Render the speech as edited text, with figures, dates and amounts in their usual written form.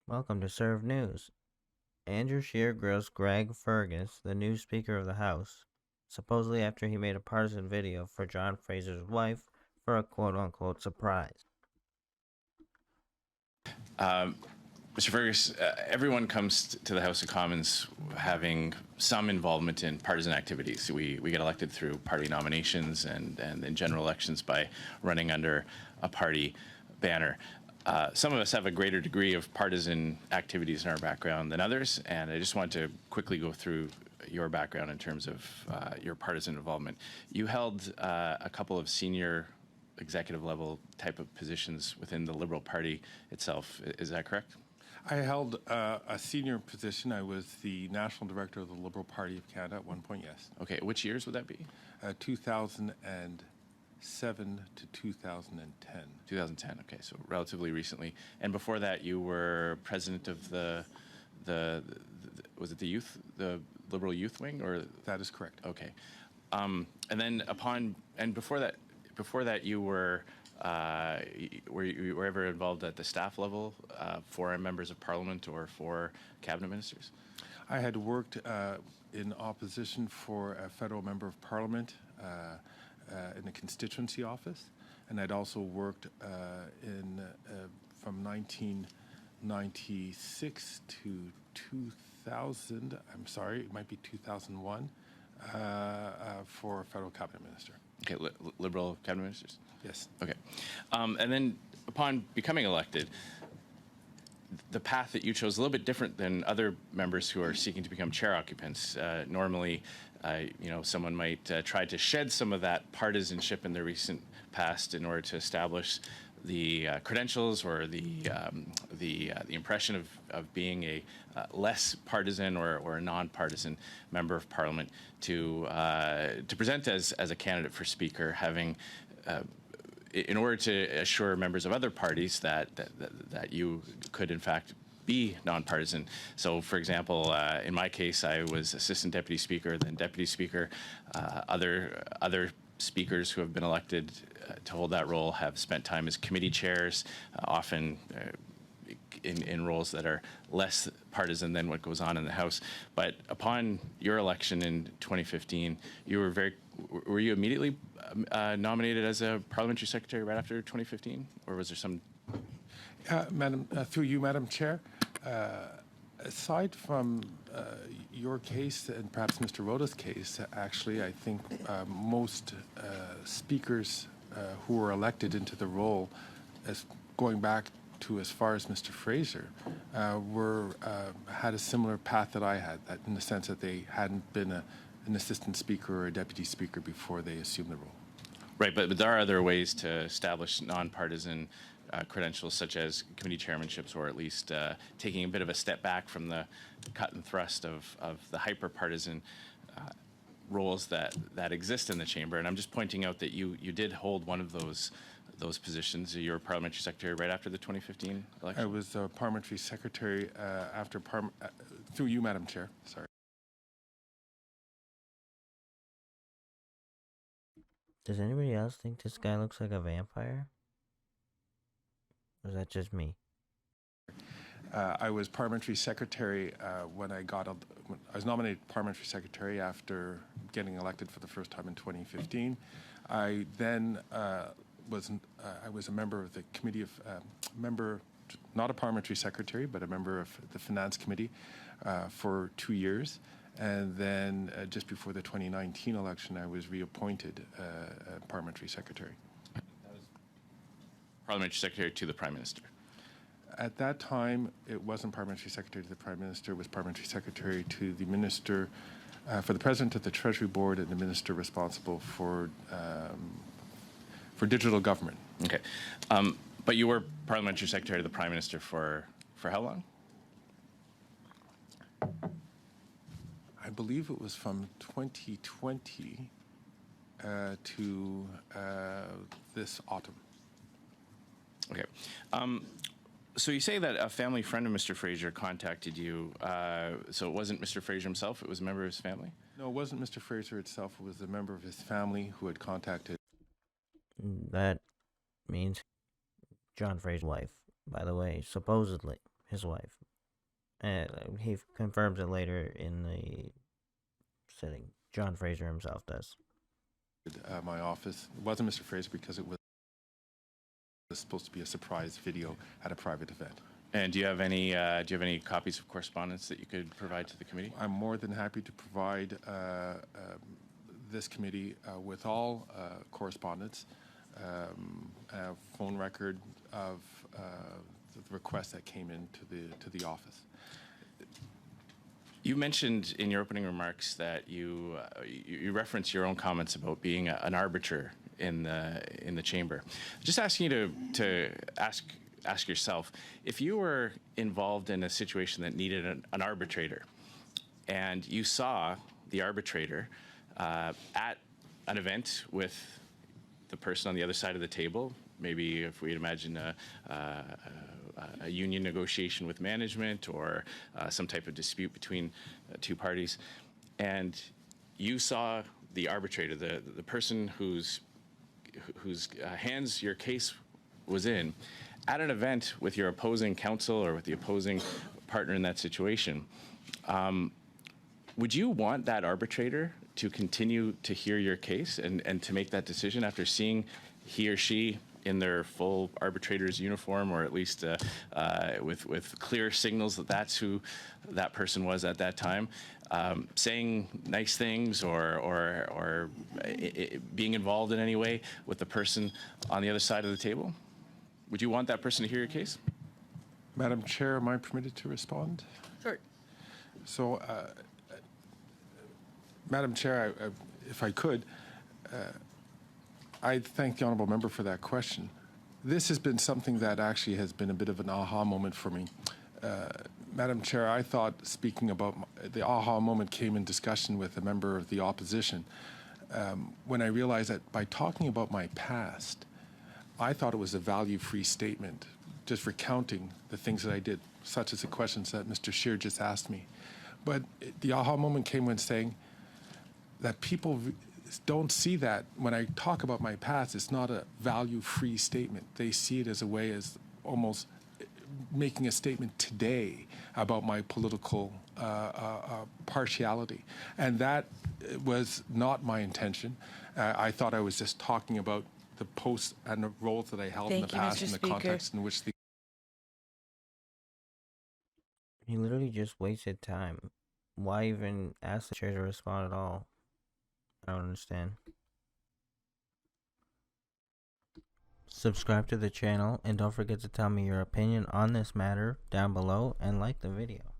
Welcome to Serve News. Andrew Scheer grills Greg Fergus, the new Speaker of the House, supposedly after he made a partisan video for John Fraser's wife for a quote-unquote surprise. Mr. Fergus, everyone comes to the House of Commons having some involvement in partisan activities. We get elected through party nominations and in general elections by running under a party banner. Some of us have a greater degree of partisan activities in our background than others, and I just want to quickly go through your background in terms of your partisan involvement. You held a couple of senior executive level type of positions within the Liberal Party itself. Is that correct? I held a senior position. I was the national director of the Liberal Party of Canada at one point, yes. Okay, which years would that be? 2007 to 2010. 2010, okay, so relatively recently. And before that, you were president of the was it the Liberal Youth Wing, or? That is correct. Okay. And then before that, you were you ever involved at the staff level for members of Parliament or for cabinet ministers? I had worked in opposition for a federal member of Parliament in the constituency office, and I'd also worked from 1996 to 2000. I'm sorry, it might be 2001 for a federal cabinet minister. Okay, Liberal cabinet ministers? Yes. Okay. And then upon becoming elected, the path that you chose is a little bit different than other members who are seeking to become chair occupants. Normally, someone might try to shed some of that partisanship in the recent past in order to establish the credentials or the impression of being a less partisan or a non-partisan member of Parliament to present as a candidate for Speaker, having in order to assure members of other parties that you could in fact be nonpartisan. So, for example, in my case, I was Assistant Deputy Speaker, then Deputy Speaker. Other speakers who have been elected to hold that role have spent time as committee chairs, often in roles that are less partisan than what goes on in the House. But upon your election in 2015, were you immediately nominated as a parliamentary secretary right after 2015, or was there some? Madam, through you, Madam Chair, aside from your case and perhaps Mr. Rota's case, actually, I think most speakers who were elected into the role, as going back to as far as Mr. Fraser, had a similar path that I had, that in the sense that they hadn't been an assistant speaker or a deputy speaker before they assumed the role. Right, but there are other ways to establish nonpartisan credentials, such as committee chairmanships, or at least taking a bit of a step back from the cut and thrust of the hyper-partisan roles that exist in the chamber. And I'm just pointing out that you did hold one of those positions. You were parliamentary secretary right after the 2015 election. I was parliamentary secretary through you, Madam Chair. Sorry. Does anybody else think this guy looks like a vampire? Or is that just me? I was parliamentary secretary when I was nominated parliamentary secretary after getting elected for the first time in 2015. I then I was a member of the committee not a parliamentary secretary, but a member of the finance committee for 2 years. And then just before the 2019 election, I was reappointed parliamentary secretary. Parliamentary secretary to the Prime Minister. At that time, it wasn't parliamentary secretary to the Prime Minister. It was parliamentary secretary to the minister, for the president of the Treasury Board and the minister responsible for digital government. Okay. But you were parliamentary secretary to the Prime Minister for how long? I believe it was from 2020 to this autumn. Okay. So you say that a family friend of Mr. Fraser contacted you. So it wasn't Mr. Fraser himself, it was a member of his family? No, it wasn't Mr. Fraser itself. It was a member of his family who had contacted. That means John Fraser's wife, by the way, supposedly. his wife. And he confirms it later in the sitting. John Fraser himself does. My office. It wasn't Mr. Fraser because it was supposed to be a surprise video at a private event. And do you have any copies of correspondence that you could provide to the committee? I'm more than happy to provide this committee with all correspondence, a phone record of the request that came into the office. You mentioned in your opening remarks that you referenced your own comments about being an arbiter in the chamber. Just asking you to ask yourself, if you were involved in a situation that needed an arbitrator, and you saw the arbitrator at an event with the person on the other side of the table, maybe if we'd imagine a union negotiation with management or some type of dispute between two parties, and you saw the arbitrator, the person whose hands your case was in, at an event with your opposing counsel or with the opposing partner in that situation, would you want that arbitrator to continue to hear your case and to make that decision after seeing he or she in their full arbitrator's uniform, or at least with clear signals that that's who that person was at that time, saying nice things or being involved in any way with the person on the other side of the table? Would you want that person to hear your case? Madam Chair, am I permitted to respond? Sure. So, Madam Chair, if I could, I thank the honourable member for that question. This has been something that actually has been a bit of an aha moment for me. Madam Chair, I thought speaking about the aha moment came in discussion with a member of the opposition when I realized that by talking about my past, I thought it was a value-free statement, just recounting the things that I did, such as the questions that Mr. Scheer just asked me. But the aha moment came when saying that people don't see that when I talk about my past, it's not a value-free statement. They see it as a way as almost making a statement today about my political partiality. And that was not my intention. I thought I was just talking about the posts and the roles that I held in the past and the context in which the... He literally just wasted time. Why even ask the chair to respond at all? I don't understand. Subscribe to the channel and don't forget to tell me your opinion on this matter down below and like the video.